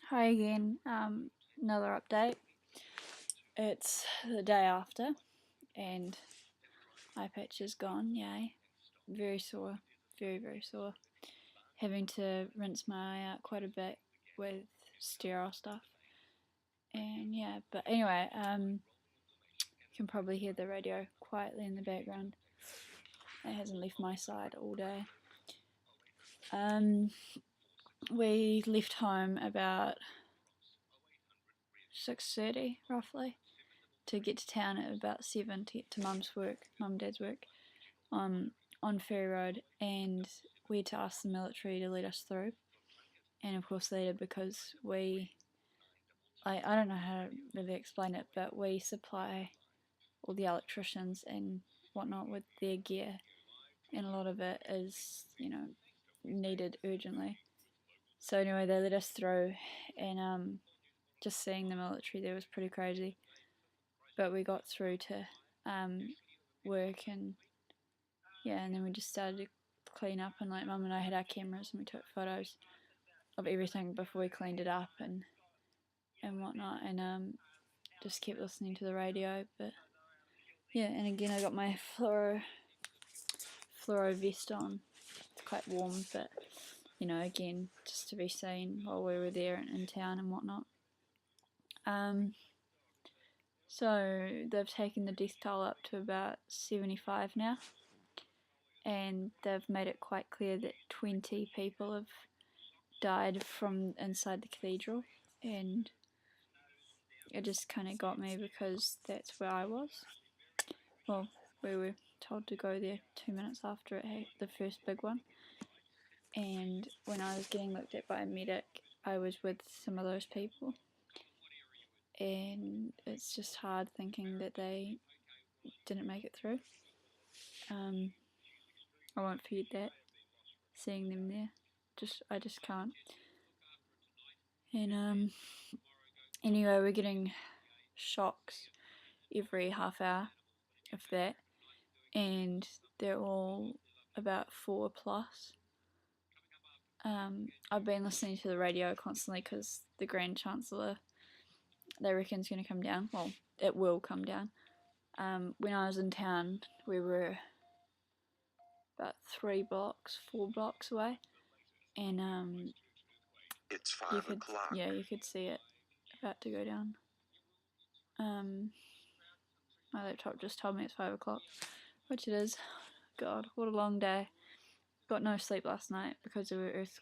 Hi again, another update. It's the day after and eye patch is gone, yay. Very sore, very sore. Having to rinse my eye out quite a bit with sterile stuff. And yeah, but anyway, you can probably hear the radio quietly in the background. It hasn't left my side all day. We left home about 6:30 roughly to get to town at about 7 to get to mum and dad's work on Ferry Road, and we had to ask the military to let us through, and of course they did because I don't know how to really explain it, but we supply all the electricians and whatnot with their gear, and a lot of it is, needed urgently. So anyway, they let us through, and just seeing the military there was pretty crazy. But we got through to work, and yeah, and then we just started to clean up, and like Mum and I had our cameras and we took photos of everything before we cleaned it up and whatnot, and just kept listening to the radio. But yeah, and again I got my fluoro vest on. It's quite warm, but again, just to be seen while we were there in town and whatnot. So they've taken the death toll up to about 75 now, and they've made it quite clear that 20 people have died from inside the cathedral, and it just kind of got me because that's where I was. Well, we were told to go there 2 minutes after it had the first big one, and when I was getting looked at by a medic, I was with some of those people, and it's just hard thinking that they didn't make it through. I won't forget that, seeing them there. I just can't. And anyway, we're getting shocks every half hour, if that, and they're all about 4 plus. I've been listening to the radio constantly because the Grand Chancellor, they reckon, is going to come down. Well, it will come down. When I was in town, we were about 4 blocks away, and it's 5 o'clock. Yeah, you could see it about to go down. My laptop just told me it's 5 o'clock, which it is. God, what a long day. Got no sleep last night because there were earth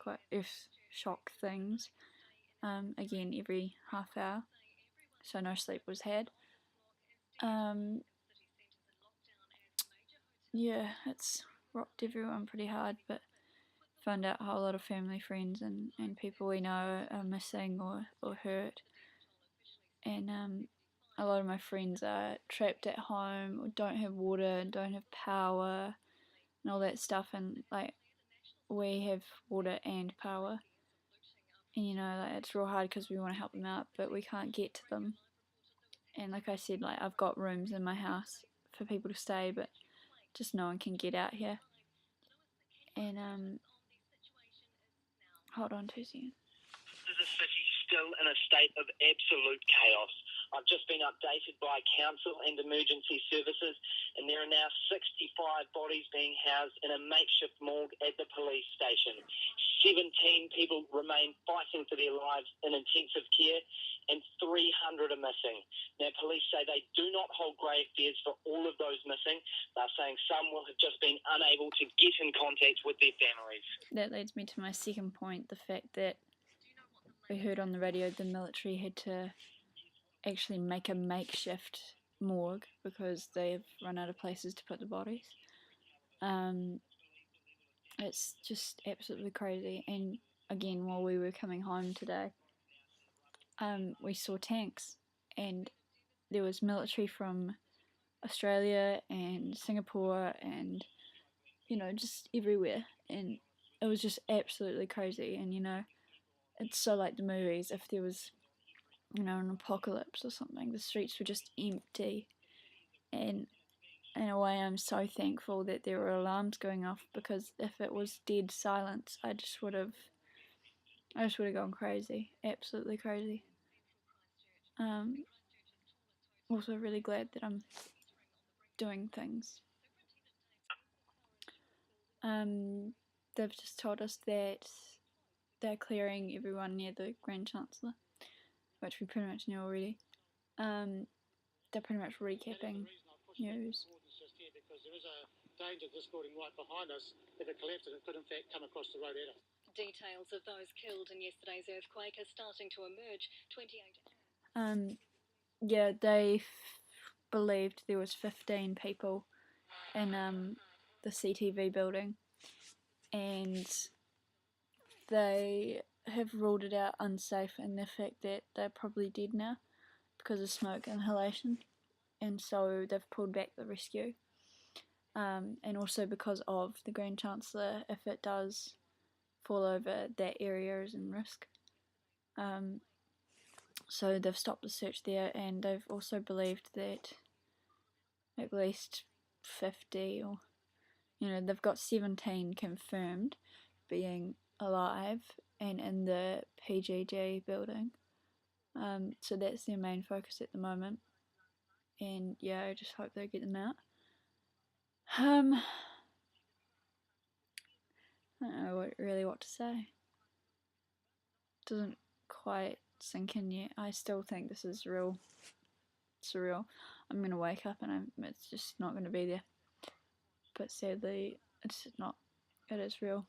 shock things. Again, every half hour, so no sleep was had. Yeah, it's rocked everyone pretty hard, but found out how a lot of family, friends, and people we know are missing or hurt. And a lot of my friends are trapped at home or don't have water, don't have power, and all that stuff. And like, we have water and power, and like, it's real hard because we want to help them out, but we can't get to them. And like I said, like, I've got rooms in my house for people to stay, but just no one can get out here. And hold on 2 seconds. Is a city still in a state of absolute chaos. I've just been updated by council and emergency services, and there are now 65 bodies being housed in a makeshift morgue at the police station. 17 people remain fighting for their lives in intensive care, and 300 are missing. Now, police say they do not hold grave fears for all of those missing. They're saying some will have just been unable to get in contact with their families. That leads me to my second point, the fact that we heard on the radio the military had to actually make a makeshift morgue because they've run out of places to put the bodies. It's just absolutely crazy. And again, while we were coming home today, we saw tanks, and there was military from Australia and Singapore and just everywhere, and it was just absolutely crazy. And it's so like the movies. If there was an apocalypse or something, the streets were just empty. And in a way, I'm so thankful that there were alarms going off, because if it was dead silence, I just would have I just would have gone crazy, absolutely crazy. Also really glad that I'm doing things. They've just told us that they're clearing everyone near the Grand Chancellor, which we pretty much knew already. They're pretty much recapping news. Because there is a danger of this building right behind us. If it collapsed, it could in fact come across the road at us. Details of those killed in yesterday's earthquake are starting to emerge. 28. Yeah, they believed there was 15 people in the CTV building, and they have ruled it out unsafe in the fact that they're probably dead now because of smoke inhalation, and so they've pulled back the rescue. And also because of the Grand Chancellor, if it does fall over, that area is in risk. So they've stopped the search there, and they've also believed that at least 50 or, they've got 17 confirmed being alive and in the PGG building. So that's their main focus at the moment. And yeah, I just hope they get them out. I don't know really what to say. Doesn't quite sink in yet. I still think this is real. Surreal. I'm gonna wake up and it's just not gonna be there. But sadly, it's not. It is real.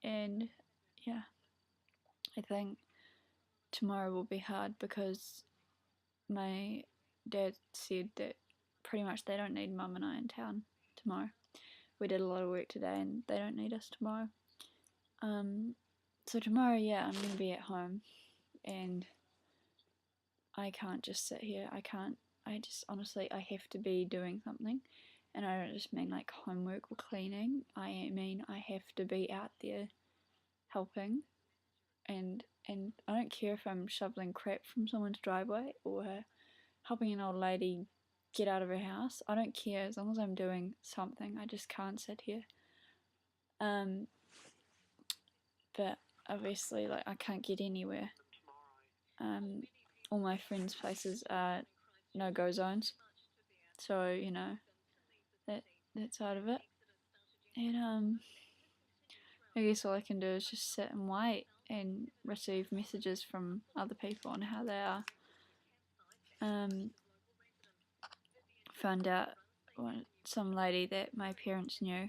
And yeah, I think tomorrow will be hard because my dad said that pretty much they don't need Mum and I in town tomorrow. We did a lot of work today and they don't need us tomorrow. So tomorrow, yeah, I'm going to be at home and I can't just sit here. I just honestly, I have to be doing something. And I don't just mean like homework or cleaning. I mean I have to be out there helping. And I don't care if I'm shoveling crap from someone's driveway or helping an old lady get out of her house. I don't care as long as I'm doing something. I just can't sit here. But obviously, like, I can't get anywhere. All my friends' places are no-go zones, so that's out of it. And I guess all I can do is just sit and wait and receive messages from other people on how they are. Found out some lady that my parents knew,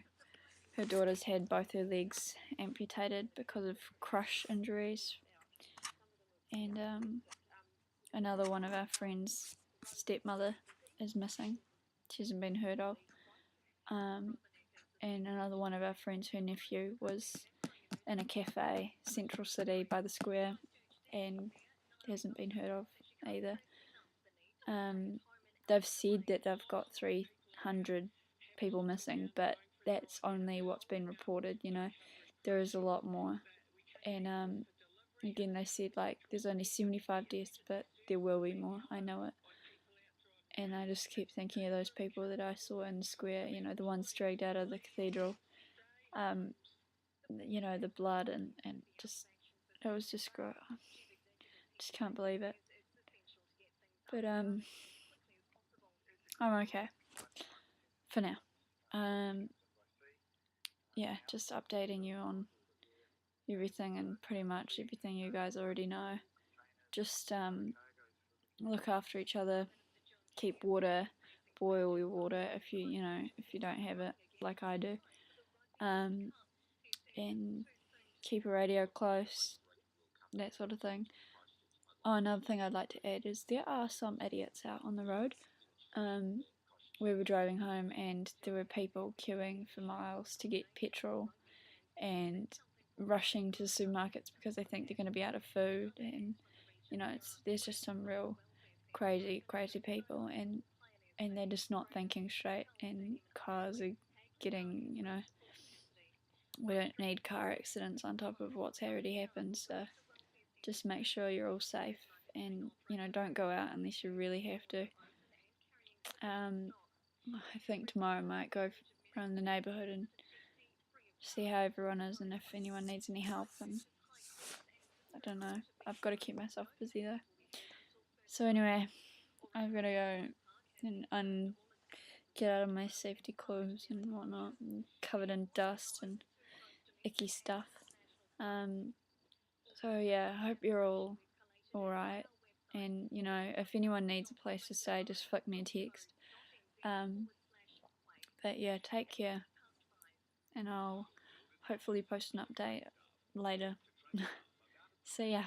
her daughter's had both her legs amputated because of crush injuries, and another one of our friends' stepmother is missing. She hasn't been heard of. And another one of our friends, her nephew, was in a cafe, Central City, by the square, and hasn't been heard of either. They've said that they've got 300 people missing, but that's only what's been reported, There is a lot more. And again, they said, like, there's only 75 deaths, but there will be more, I know it. And I just keep thinking of those people that I saw in the square, the ones dragged out of the cathedral. The blood and just, it was just gross. Just can't believe it. But I'm okay for now. Yeah, just updating you on everything and pretty much everything you guys already know. Just look after each other, keep water, boil your water if you don't have it like I do, and keep a radio close, that sort of thing. Oh, another thing I'd like to add is there are some idiots out on the road. We were driving home and there were people queuing for miles to get petrol and rushing to the supermarkets because they think they're going to be out of food, and there's just some real crazy people, and they're just not thinking straight, and cars are getting, we don't need car accidents on top of what's already happened, so just make sure you're all safe and, don't go out unless you really have to. I think tomorrow I might go around the neighbourhood and see how everyone is and if anyone needs any help, and I don't know. I've got to keep myself busy though. So anyway, I've got to go and get out of my safety clothes and whatnot, and covered in dust and icky stuff. So yeah, I hope you're all alright. And you know, if anyone needs a place to stay, just flick me a text. But yeah, take care, and I'll hopefully post an update later. See ya.